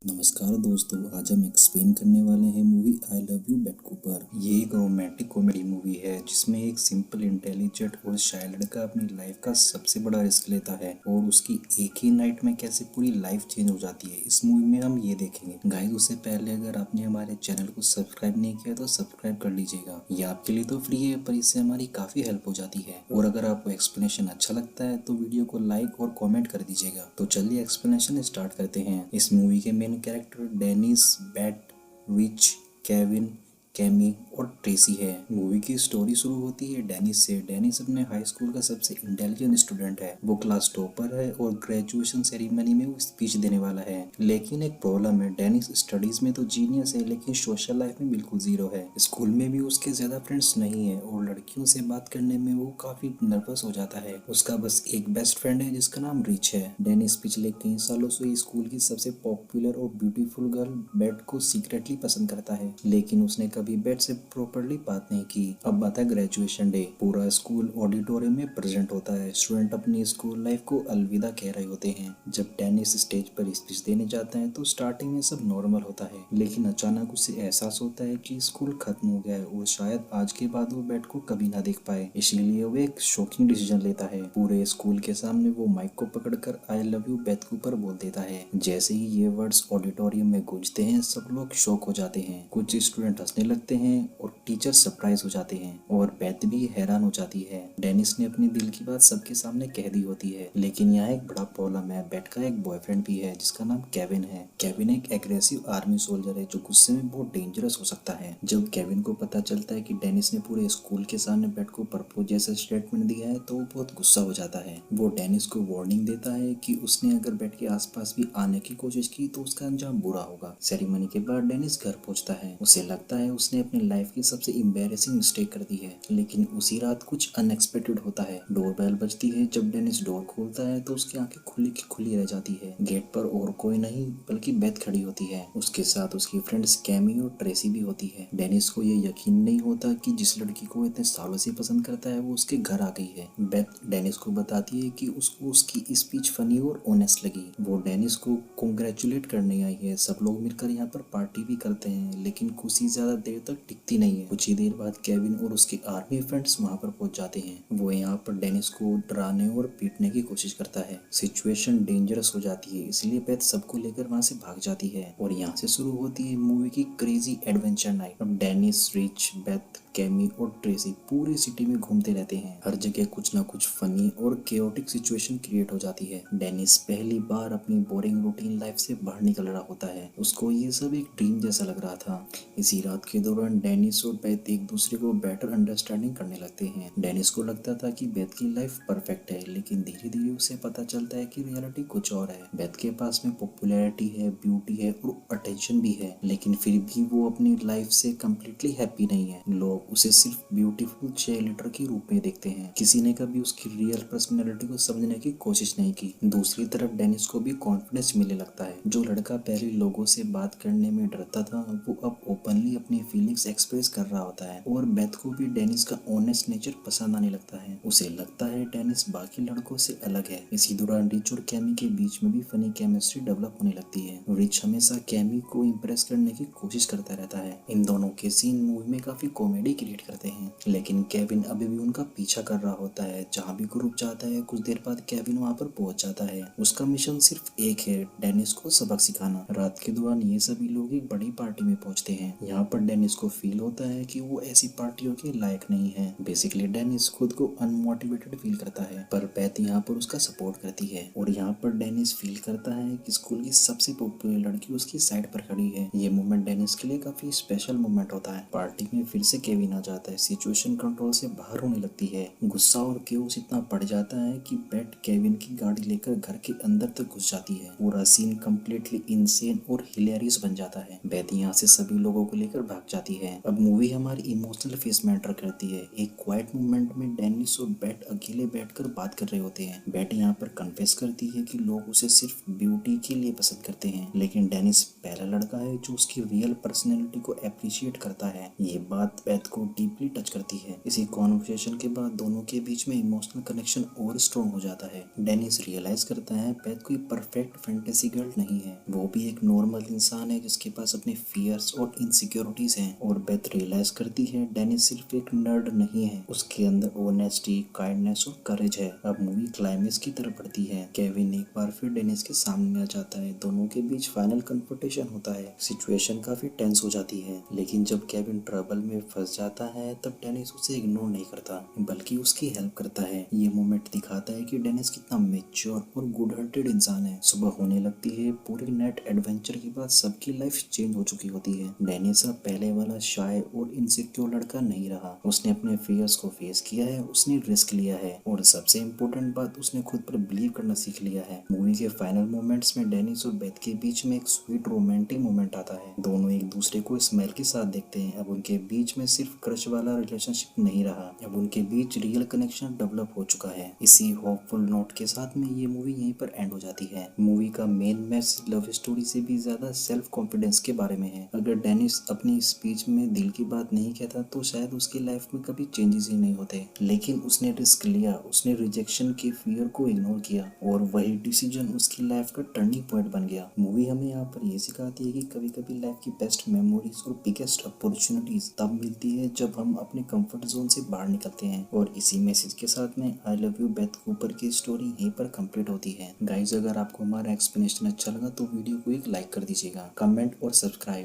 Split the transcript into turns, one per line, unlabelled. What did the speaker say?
नमस्कार दोस्तों, आज हम एक्सप्लेन करने वाले हैं movie I love you Beth Cooper. ये एक रोमांटिक कॉमेडी मूवी है जिसमें एक सिंपल, इंटेलिजेंट और शाय लड़का अपनी लाइफ का सबसे बड़ा रिस्क लेता है और उसकी एक ही नाइट में कैसे पूरी लाइफ चेंज हो जाती है। इस मूवी में हम ये देखेंगे। गाइस, उससे पहले अगर आपने हमारे चैनल को सब्सक्राइब नहीं किया तो सब्सक्राइब कर लीजिएगा। ये आपके लिए तो फ्री है, पर इससे हमारी काफी हेल्प हो जाती है। और अगर आपको एक्सप्लेनेशन अच्छा लगता है तो वीडियो को लाइक और कॉमेंट कर दीजिएगा। तो चलिए एक्सप्लेनेशन स्टार्ट करते हैं। इस मूवी के मेन कैरेक्टर डेनिस, बैट, विच, केविन, कैमी और ट्रेसी है। मूवी की स्टोरी शुरू होती है डेनिस से। डेनिस अपने हाई स्कूल का सबसे इंटेलिजेंट स्टूडेंट है। वो क्लास टॉपर है और ग्रेजुएशन सेरेमनी में वो स्पीच देने वाला है। लेकिन एक प्रॉब्लम है, डेनिस स्टडीज में तो जीनियस है लेकिन सोशल लाइफ में बिल्कुल जीरो है। स्कूल में भी उसके ज्यादा फ्रेंड्स नहीं है और लड़कियों से बात करने में वो काफी नर्वस हो जाता है। उसका बस एक बेस्ट फ्रेंड है जिसका नाम रिच है। डेनिस पिछले कई सालों से स्कूल की सबसे पॉपुलर और ब्यूटीफुल गर्ल बेट को सीक्रेटली पसंद करता है, लेकिन उसने कभी बेट से प्रॉपरली बात नहीं की। अब आता है ग्रेजुएशन डे। पूरा स्कूल ऑडिटोरियम में प्रेजेंट होता है। स्टूडेंट अपनी स्कूल लाइफ को अलविदा कह रहे होते हैं। जब डेनिस स्टेज पर स्पीच देने जाता है तो स्टार्टिंग में सब नॉर्मल होता है, लेकिन अचानक उसे एहसास होता है कि स्कूल खत्म हो गया है और शायद आज के बाद वो बेट को कभी ना देख पाए। इसीलिए वो एक शॉकिंग डिसीजन लेता है। पूरे स्कूल के सामने वो माइक को पकड़कर आई लव यू बेथ कूपर बोल देता है। जैसे ही ये वर्ड्स ऑडिटोरियम में गूंजते हैं सब लोग शॉक हो जाते हैं। कुछ स्टूडेंट हंसने लगते हैं और टीचर सरप्राइज हो जाते हैं और बेथ भी हैरान हो जाती है। डेनिस ने अपने दिल की बात सबके सामने कह दी होती है, लेकिन यहाँ एक बड़ा प्रॉब्लम है। बेथ का एक बॉयफ्रेंड भी है जिसका नाम केविन है। केविन एक एग्रेसिव आर्मी सोल्जर है जो गुस्से में बहुत डेंजरस हो सकता है। जब केविन को पता चलता है कि डेनिस ने पूरे स्कूल के सामने बेथ को प्रपोज जैसा स्टेटमेंट दिया है तो वो बहुत गुस्सा हो जाता है। वो डेनिस को वार्निंग देता है कि उसने अगर बेथ के आसपास भी आने की कोशिश की तो उसका अंजाम बुरा होगा। सेरेमनी के बाद डेनिस घर पहुंचता है। उसे लगता है उसने अपनी लाइफ की सबसे एम्बैरेसिंग मिस्टेक कर दी है, लेकिन उसी रात कुछ अनएक्सपेक्टेड होता है। डोरबेल बजती है। जब डेनिस डोर खोलता है तो उसकी आंखें खुली की खुली रह जाती है। गेट पर और कोई नहीं बल्कि बेथ खड़ी होती है। उसके साथ उसकी फ्रेंड्स कैमी और ट्रेसी भी होती है। डेनिस को ये यकीन नहीं होता कि जिस लड़की को इतने सालों से पसंद करता है वो उसके घर आ गई है। बेथ डेनिस को बताती है कि उसको उसकी स्पीच फनी और ऑनेस्ट लगी। वो डेनिस को कॉन्ग्रेचुलेट करने आई है। सब लोग मिलकर यहाँ पर पार्टी भी करते हैं, लेकिन खुशी ज्यादा देर तक टिकती नहीं है। कुछ ही देर बाद केविन और उसके आर्मी फ्रेंड्स वहाँ पर पहुंच जाते हैं। वो यहाँ पर डेनिस को डराने और पीटने की कोशिश करता है। सिचुएशन डेंजरस हो जाती है, इसलिए बेथ सबको लेकर वहाँ से भाग जाती है और यहाँ से शुरू होती है मूवी की क्रेजी एडवेंचर नाइट। अब डेनिस, रिच, बेथ, कैमी और ट्रेसी पूरी सिटी में घूमते रहते हैं। हर जगह कुछ ना कुछ फनी और केओटिक सिचुएशन क्रिएट हो जाती है। डेनिस पहली बार अपनी बोरिंग रूटीन लाइफ से बाहर निकल रहा होता है। उसको ये सब एक ड्रीम जैसा लग रहा था। इसी रात के दौरान डेनिस और बेथ एक दूसरे को बेटर अंडरस्टैंडिंग करने लगते हैं। डेनिस को लगता था कि बेथ की लाइफ परफेक्ट है, लेकिन धीरे धीरे उसे पता चलता है कि रियलिटी कुछ और है। बेथ के पास में पॉपुलैरिटी है, ब्यूटी है और अटेंशन भी है, लेकिन फिर भी वो अपनी लाइफ से कम्प्लीटली हैप्पी नहीं है। लोग उसे सिर्फ ब्यूटीफुल चीयरलीडर के रूप में देखते हैं। किसी ने कभी उसकी रियल पर्सनैलिटी को समझने की कोशिश नहीं की। दूसरी तरफ डेनिस को भी कॉन्फिडेंस मिलने लगता है। जो लड़का पहले लोगों से बात करने में डरता था वो अब ओपनली अपनी फीलिंग्स एक्सप्रेस कर रहा होता है। और बेथ को भी डेनिस का ऑनेस्ट नेचर पसंद आने लगता है। उसे लगता है डेनिस बाकी लड़कों से अलग है। इसी दौरान रिच और कैमी के बीच में भी फनी केमिस्ट्री डेवलप होने लगती है। रिच हमेशा कैमी को इम्प्रेस करने की कोशिश करता रहता है। इन दोनों के सीन मूवी में काफी कॉमेडी क्रिएट करते हैं, लेकिन केविन अभी भी उनका पीछा कर रहा होता है। जहाँ भी ग्रुप जाता है कुछ देर बाद केविन वहाँ पर पहुंच जाता है। उसका मिशन सिर्फ एक है, डेनिस को सबक सिखाना। रात के दौरान ये सभी लोग एक बड़ी पार्टी में पहुंचते हैं। यहाँ पर डेनिस को फील होता है कि वो ऐसी पार्टियों के लायक नहीं है। बेसिकली डेनिस खुद को अनमोटिवेटेड फील करता है, पर बेथ यहाँ पर उसका सपोर्ट करती है। और यहाँ पर डेनिस फील करता है कि स्कूल की सबसे पॉपुलर लड़की उसकी साइड पर खड़ी है। ये मोमेंट डेनिस के लिए काफी स्पेशल मोमेंट होता है। पार्टी में फिर से केविन आ जाता है। सिचुएशन कंट्रोल से बाहर होने लगती है। गुस्सा और केओस इतना बढ़ जाता है कि बेथ केविन की गाड़ी लेकर घर के अंदर तक घुस जाती है। पूरा सीन कम्प्लीटली इंसेन और हिलेरियस बन जाता है। बेथ यहाँ से सभी लोगों को लेकर भाग जाती है। अब मूवी हमारी इमोशनल फेस में एंटर करती है। एक क्वाइट मोमेंट में डेनिस और बेथ अकेले बैठकर बात कर रहे होते हैं। बेथ यहाँ पर कन्फेस करती है कि लोग उसे सिर्फ ब्यूटी के लिए पसंद करते हैं, लेकिन डेनिस पहला लड़का है जो उसकी रियल पर्सनैलिटी को अप्रिशिएट करता है। ये बात बेथ को डीपली टच करती है। इसी कॉन्वर्सेशन के बाद दोनों के बीच में इमोशनल कनेक्शन और स्ट्रॉन्ग हो जाता है। डेनिस रियलाइज करता है बेथ कोई परफेक्ट फैंटेसी गर्ल नहीं है, वो भी एक नॉर्मल इंसान है जिसके पास अपने फियर्स और इनसिक्योरिटीज हैं। और बेथ रियलाइज करती है डेनिस सिर्फ एक नर्ड नहीं है, उसके अंदर ऑनेस्टी, काइंडनेस और करेज है। अब मूवी क्लाइमेक्स की तरफ बढ़ती है। केविन एक बार फिर डेनिस के सामने आ जाता है, दोनों के बीच फाइनल कन्फ्रंटेशन होता है। सिचुएशन काफी टेंस हो जाती है, लेकिन जब केविन ट्रबल में फंस जाता है तब डेनिस उसे इग्नोर नहीं करता बल्कि उसकी हेल्प करता है। ये मोमेंट दिखाता है कि डेनिस कितना मैच्योर और गुड हार्टेड इंसान है। सुबह होने लगती है। पूरी नेट एडवेंचर के बाद सबकी लाइफ चेंज हो चुकी होती है। डेनिस अब पहले वाला शाय और इनसिक्योर लड़का नहीं रहा, उसने अपने फियर्स को फेस किया है, उसने रिस्क लिया है और सबसे इम्पोर्टेंट बात, उसने खुद पर बिलीव करना सीख लिया है। मूवी के फाइनल मोमेंट्स में डेनिस और बेथ के बीच में एक स्वीट रोमांटिक मोमेंट आता है। दोनों एक दूसरे को स्माइल के साथ देखते हैं। अब उनके बीच में सिर्फ क्रश वाला रिलेशनशिप नहीं रहा, अब उनके बीच रियल कनेक्शन डेवलप हो चुका है। इसी होपफुल नोट के साथ में ये मूवी यहीं पर एंड हो जाती है। मूवी का मेन मैसेज लव स्टोरी से भी ज्यादा सेल्फ कॉन्फिडेंस के बारे में है। अगर डेनिस अपनी स्पीच में दिल की बात नहीं कहता तो शायद उसकी लाइफ में कभी चेंजेस ही नहीं होते, लेकिन उसने रिस्क लिया, उसने रिजेक्शन के फियर को इग्नोर किया और वही डिसीजन उसकी लाइफ का टर्निंग पॉइंट बन गया। मूवी हमें यहाँ पर ये सिखाती है कि कभी कभी लाइफ की बेस्ट मेमोरीज और बिगेस्ट अपॉर्चुनिटीज तब मिलती है जब हम अपने कंफर्ट जोन से बाहर निकलते हैं। और इसी मैसेज के साथ में आई लव यू बेथ कूपर की स्टोरी यहीं पर कंप्लीट होती है। गाइज, अगर आपको हमारा एक्सप्लेनेशन अच्छा लगा तो वीडियो को एक लाइक कर दीजिएगा, कमेंट और सब्सक्राइब।